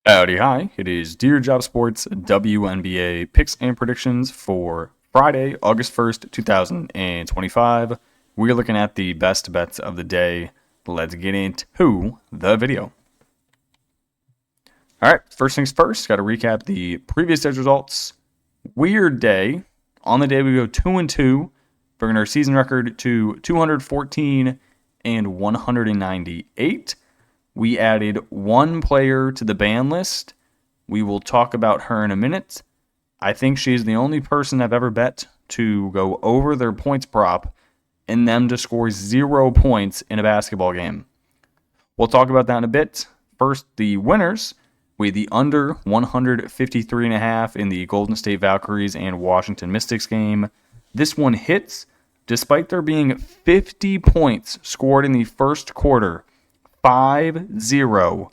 Howdy, hi. It is Dear Job Sports WNBA Picks and Predictions for Friday, August 1st, 2025. We're looking at the best bets of the day. Let's get into the video. All right, first things first, got to recap the previous day's results. Weird day. On the day, we go 2-2, bringing our season record to 214 and 198. We added one player to the ban list. We will talk about her in a minute. I think she's the only person I've ever bet to go over their points prop and them to score 0 points in a basketball game. We'll talk about that in a bit. First, the winners. We had the under 153.5 in the Golden State Valkyries and Washington Mystics game. This one hits despite there being 50 points scored in the first quarter. 5-0.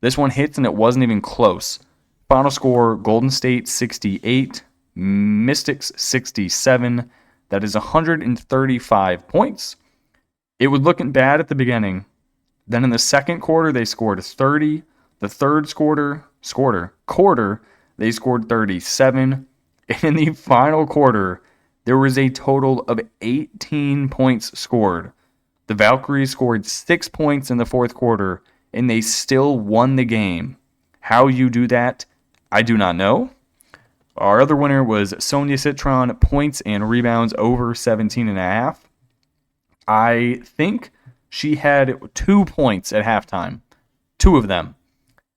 This one hits and it wasn't even close. Final score, Golden State 68, Mystics 67. That is 135 points. It was looking bad at the beginning. Then in the second quarter, they scored 30. The third quarter, they scored 37. And in the final quarter, there was a total of 18 points scored. The Valkyries scored 6 points in the fourth quarter, and they still won the game. How you do that, I do not know. Our other winner was Sonia Citron, points and rebounds over 17.5. I think she had 2 points at halftime. 2 of them.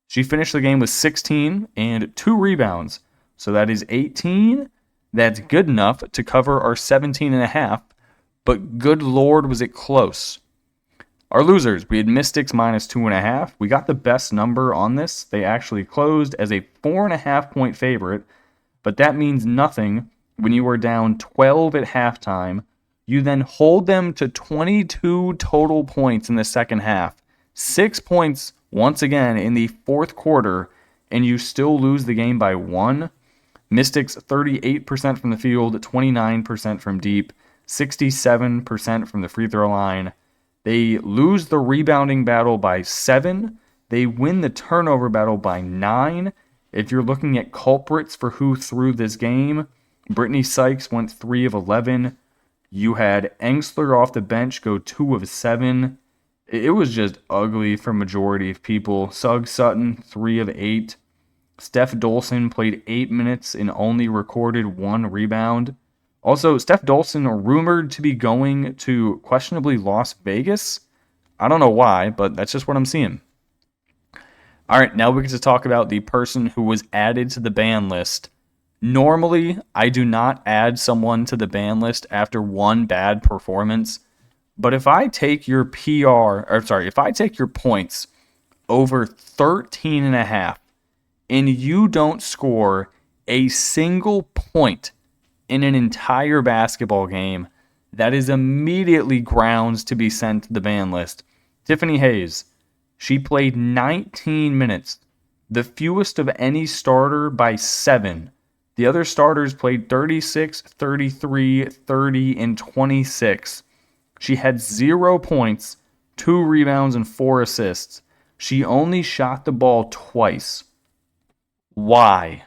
She finished the game with 16 and 2 rebounds. So that is 18. That's good enough to cover our 17.5. But good Lord, was it close. Our losers, we had Mystics -2.5. We got the best number on this. They actually closed as a 4.5 point favorite, but that means nothing when you are down 12 at halftime. You then hold them to 22 total points in the second half. 6 points once again in the fourth quarter, and you still lose the game by 1. Mystics 38% from the field, 29% from deep. 67% from the free throw line. They lose the rebounding battle by 7. They win the turnover battle by 9. If you're looking at culprits for who threw this game, Brittany Sykes went 3 of 11. You had Engsler off the bench go 2 of 7. It was just ugly for majority of people. Sugg Sutton, 3 of 8. Steph Dolson played 8 minutes and only recorded 1 rebound. Also, Steph Dolson rumored to be going to questionably Las Vegas. I don't know why, but that's just what I'm seeing. All right, now we get to talk about the person who was added to the ban list. Normally, I do not add someone to the ban list after one bad performance. But if I take your if I take your points over 13.5 and you don't score a single point in an entire basketball game, that is immediately grounds to be sent to the ban list. Tiffany Hayes, she played 19 minutes, the fewest of any starter by 7. The other starters played 36, 33, 30, and 26. She had 0 points, 2 rebounds, and 4 assists. She only shot the ball twice. Why?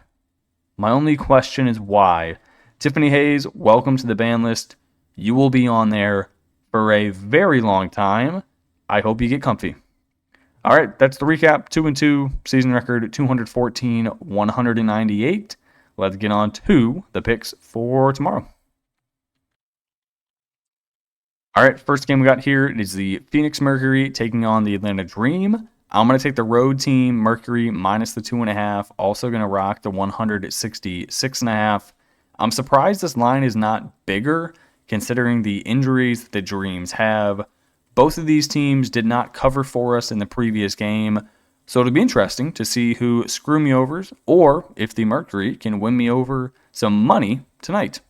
My only question is why? Tiffany Hayes, welcome to the ban list. You will be on there for a very long time. I hope you get comfy. All right, that's the recap. 2-2, season record 214, 198. Let's get on to the picks for tomorrow. All right, first game we got here is the Phoenix Mercury taking on the Atlanta Dream. I'm going to take the road team, Mercury, minus the 2.5. Also going to rock the 166.5. I'm surprised this line is not bigger, considering the injuries that the Dreams have. Both of these teams did not cover for us in the previous game, so it'll be interesting to see who screw me over, or if the Mercury can win me over some money tonight.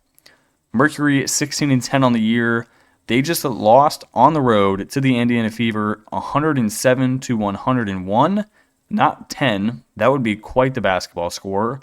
Mercury 16-10 on the year. They just lost on the road to the Indiana Fever 107-101, not 10. That would be quite the basketball score.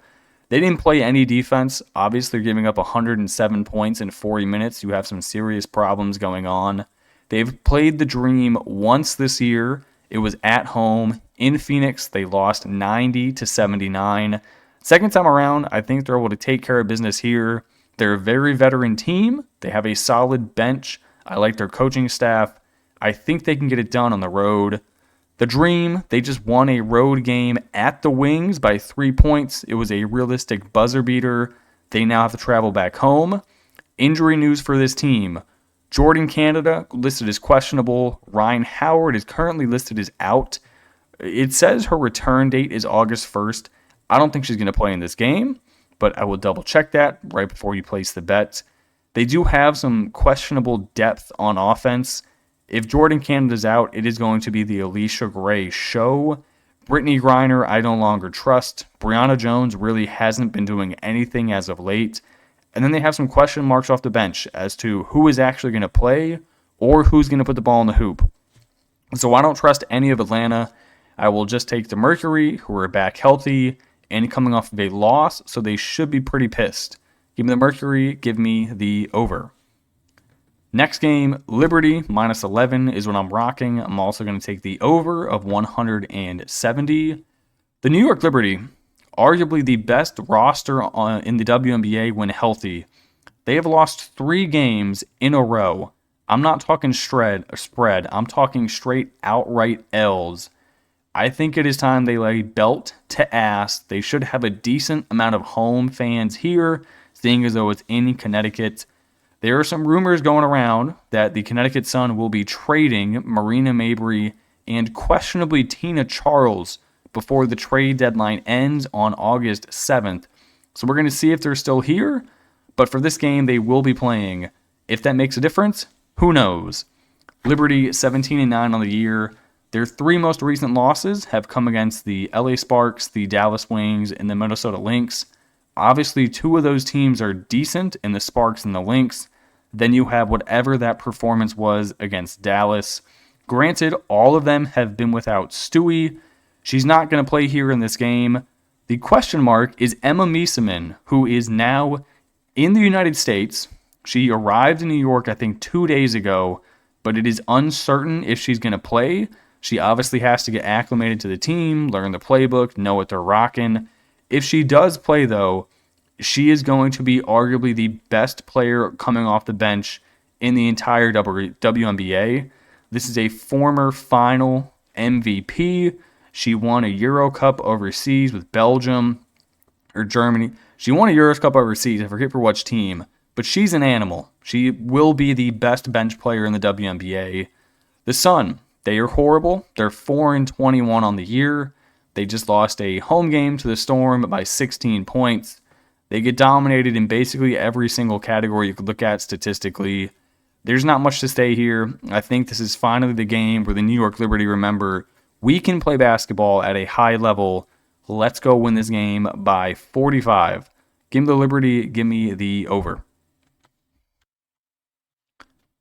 They didn't play any defense. Obviously, giving up 107 points in 40 minutes. You have some serious problems going on. They've played the Dream once this year. It was at home in Phoenix. They lost 90-79. Second time around, I think they're able to take care of business here. They're a very veteran team. They have a solid bench. I like their coaching staff. I think they can get it done on the road. The Dream, they just won a road game at the Wings by 3 points. It was a realistic buzzer beater. They now have to travel back home. Injury news for this team. Jordan Canada listed as questionable. Ryan Howard is currently listed as out. It says her return date is August 1st. I don't think she's going to play in this game, but I will double check that right before you place the bet. They do have some questionable depth on offense. If Jordan Canada's out, it is going to be the Alicia Gray show. Brittany Griner, I no longer trust. Brianna Jones really hasn't been doing anything as of late. And then they have some question marks off the bench as to who is actually going to play or who's going to put the ball in the hoop. So I don't trust any of Atlanta. I will just take the Mercury, who are back healthy and coming off of a loss, so they should be pretty pissed. Give me the Mercury, give me the over. Next game, Liberty, minus 11 is what I'm rocking. I'm also going to take the over of 170. The New York Liberty, arguably the best roster in the WNBA when healthy. They have lost 3 games in a row. I'm not talking spread. I'm talking straight outright L's. I think it is time they lay belt to ass. They should have a decent amount of home fans here, seeing as though it's in Connecticut. There are some rumors going around that the Connecticut Sun will be trading Marina Mabry and questionably Tina Charles before the trade deadline ends on August 7th. So we're going to see if they're still here. But for this game, they will be playing. If that makes a difference, who knows? Liberty 17-9 on the year. Their 3 most recent losses have come against the LA Sparks, the Dallas Wings, and the Minnesota Lynx. Obviously, 2 of those teams are decent in the Sparks and the Lynx. Then you have whatever that performance was against Dallas. Granted, all of them have been without Stewie. She's not going to play here in this game. The question mark is Emma Miesemann, who is now in the United States. She arrived in New York, I think, 2 days ago, but it is uncertain if she's going to play. She obviously has to get acclimated to the team, learn the playbook, know what they're rocking. If she does play, though, she is going to be arguably the best player coming off the bench in the entire WNBA. This is a former final MVP. She won a Euro Cup overseas with Belgium or Germany. She won a Euro Cup overseas. I forget for which team. But she's an animal. She will be the best bench player in the WNBA. The Sun, they are horrible. They're 4-21 on the year. They just lost a home game to the Storm by 16 points. They get dominated in basically every single category you could look at statistically. There's not much to say here. I think this is finally the game where the New York Liberty remember we can play basketball at a high level. Let's go win this game by 45. Give me the Liberty. Give me the over.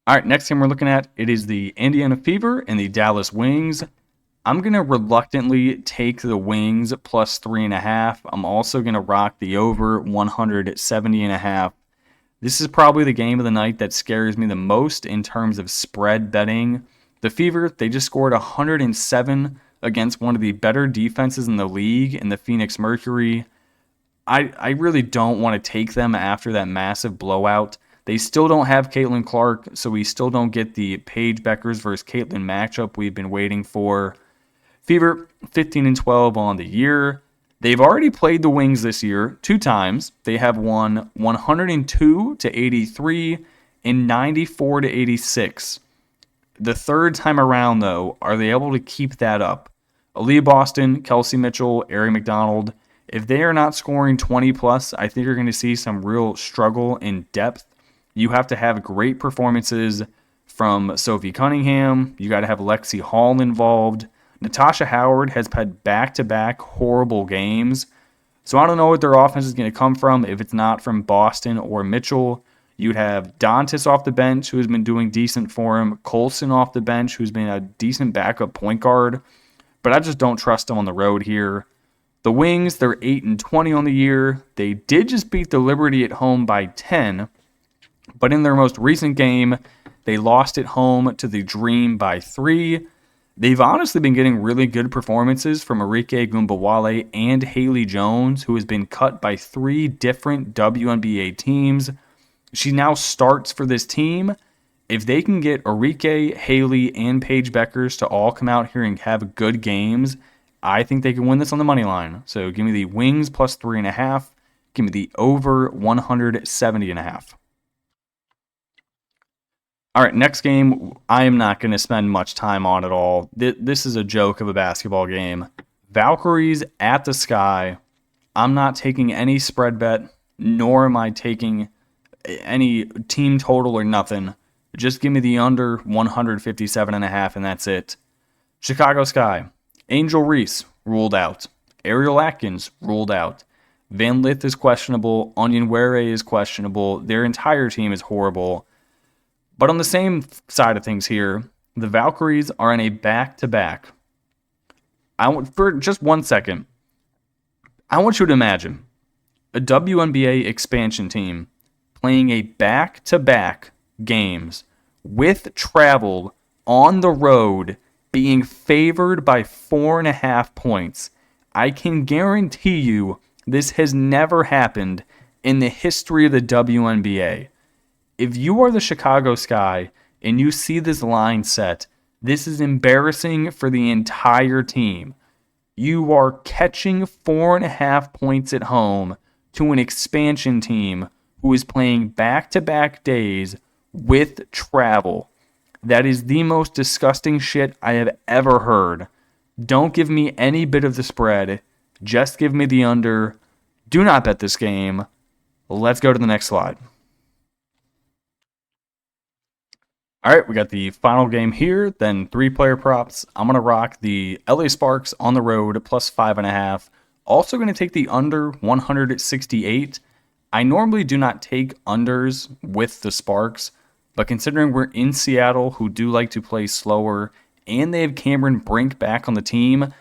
All right, next game we're looking at, it is the Indiana Fever and the Dallas Wings. I'm going to reluctantly take the Wings plus 3.5. I'm also going to rock the over 170.5. This is probably the game of the night that scares me the most in terms of spread betting. The Fever, they just scored 107 against one of the better defenses in the league in the Phoenix Mercury. I really don't want to take them after that massive blowout. They still don't have Caitlin Clark, so we still don't get the Paige Beckers versus Caitlin matchup we've been waiting for. Fever, 15-12 on the year. They've already played the Wings this year 2 times. They have won 102-83 and 94-86. The third time around, though, are they able to keep that up? Aaliyah Boston, Kelsey Mitchell, Ari McDonald, if they are not scoring 20+, I think you're going to see some real struggle in depth. You have to have great performances from Sophie Cunningham. You got to have Lexi Hall involved. Natasha Howard has had back-to-back horrible games. So I don't know what their offense is going to come from if it's not from Boston or Mitchell. You'd have Dantas off the bench, who has been doing decent for him. Colson off the bench, who's been a decent backup point guard. But I just don't trust them on the road here. The Wings, they're 8-20 on the year. They did just beat the Liberty at home by 10. But in their most recent game, they lost at home to the Dream by 3. They've honestly been getting really good performances from Arike Gumbawale and Haley Jones, who has been cut by 3 different WNBA teams. She now starts for this team. If they can get Arike, Haley, and Paige Beckers to all come out here and have good games, I think they can win this on the money line. So give me the Wings plus 3.5. Give me the over 170.5. All right, next game, I am not going to spend much time on at all. This is a joke of a basketball game. Valkyries at the Sky. I'm not taking any spread bet, nor am I taking any team total or nothing. Just give me the under 157.5, and that's it. Chicago Sky. Angel Reese ruled out. Ariel Atkins ruled out. Van Lith is questionable. Onion Ware is questionable. Their entire team is horrible. But on the same side of things here, the Valkyries are in a back-to-back. For just 1 second, I want you to imagine a WNBA expansion team playing a back-to-back games with travel on the road being favored by 4.5 points. I can guarantee you this has never happened in the history of the WNBA. If you are the Chicago Sky and you see this line set, this is embarrassing for the entire team. You are catching 4.5 points at home to an expansion team who is playing back-to-back days with travel. That is the most disgusting shit I have ever heard. Don't give me any bit of the spread. Just give me the under. Do not bet this game. Let's go to the next slide. All right, we got the final game here, then 3-player props. I'm going to rock the LA Sparks on the road plus 5.5. Also going to take the under 168. I normally do not take unders with the Sparks, but considering we're in Seattle, who do like to play slower, and they have Cameron Brink back on the team,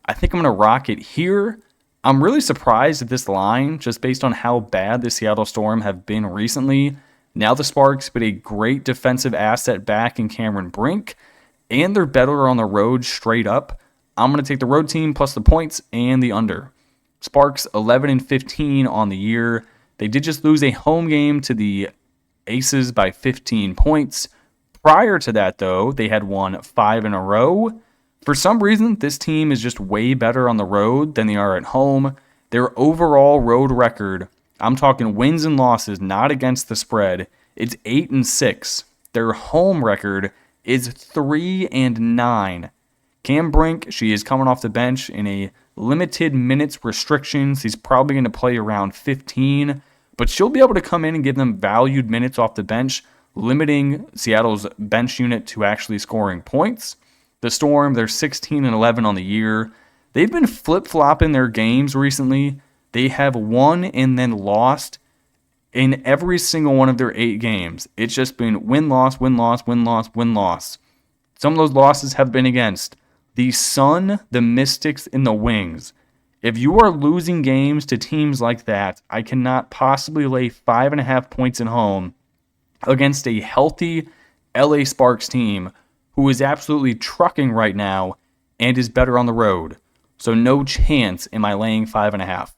I think I'm going to rock it here. I'm really surprised at this line, just based on how bad the Seattle Storm have been recently. Now the Sparks put a great defensive asset back in Cameron Brink, and they're better on the road straight up. I'm going to take the road team plus the points and the under. Sparks 11-15 on the year. They did just lose a home game to the Aces by 15 points. Prior to that, though, they had won 5 in a row. For some reason, this team is just way better on the road than they are at home. Their overall road record, I'm talking wins and losses, not against the spread, it's 8-6. Their home record is 3-9. Cam Brink, she is coming off the bench in a limited minutes restrictions. He's probably going to play around 15, but she'll be able to come in and give them valued minutes off the bench, limiting Seattle's bench unit to actually scoring points. The Storm, they're 16-11 on the year. They've been flip-flopping their games recently. They have won and then lost in every single one of their 8 games. It's just been win-loss, win-loss, win-loss, win-loss. Some of those losses have been against the Sun, the Mystics, and the Wings. If you are losing games to teams like that, I cannot possibly lay 5.5 points at home against a healthy LA Sparks team who is absolutely trucking right now and is better on the road. So no chance am I laying 5.5.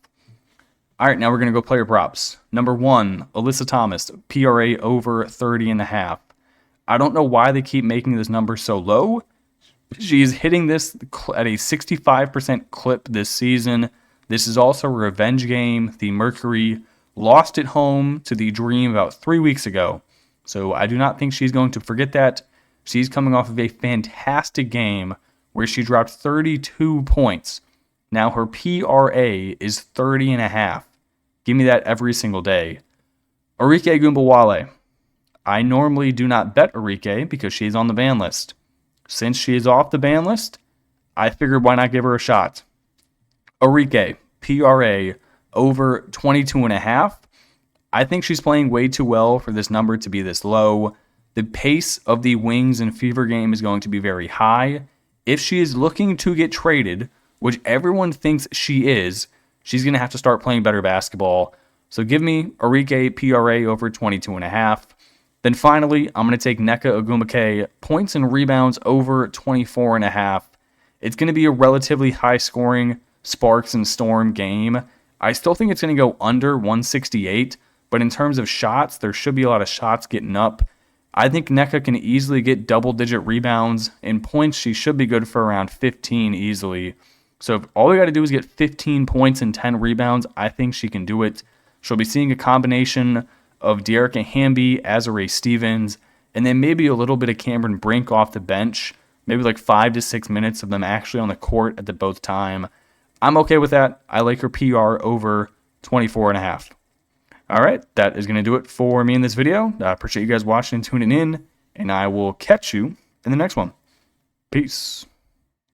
All right, now we're going to go player props. Number 1, Alyssa Thomas, PRA over 30.5. I don't know why they keep making this number so low. She's hitting this at a 65% clip this season. This is also a revenge game. The Mercury lost at home to the Dream about 3 weeks ago. So I do not think she's going to forget that. She's coming off of a fantastic game where she dropped 32 points. Now her PRA is 30.5. Give me that every single day. Arike Gumbawale. I normally do not bet Arike because she's on the ban list. Since she is off the ban list, I figured why not give her a shot. Arike, PRA over 22.5. I think she's playing way too well for this number to be this low. The pace of the Wings and Fever game is going to be very high. If she is looking to get traded, which everyone thinks she is, she's going to have to start playing better basketball. So give me Arike PRA over 22.5. Then finally, I'm going to take Nneka Ogwumike points and rebounds over 24.5. It's going to be a relatively high-scoring Sparks and Storm game. I still think it's going to go under 168, but in terms of shots, there should be a lot of shots getting up. I think Nneka can easily get double-digit rebounds. In points, she should be good for around 15 easily. So if all we got to do is get 15 points and 10 rebounds, I think she can do it. She'll be seeing a combination of Dearica Hamby, Azurá Stevens, and then maybe a little bit of Cameron Brink off the bench. Maybe like 5 to 6 minutes of them actually on the court at the both time. I'm okay with that. I like her PR over 24.5. All right, that is going to do it for me in this video. I appreciate you guys watching and tuning in, and I will catch you in the next one. Peace.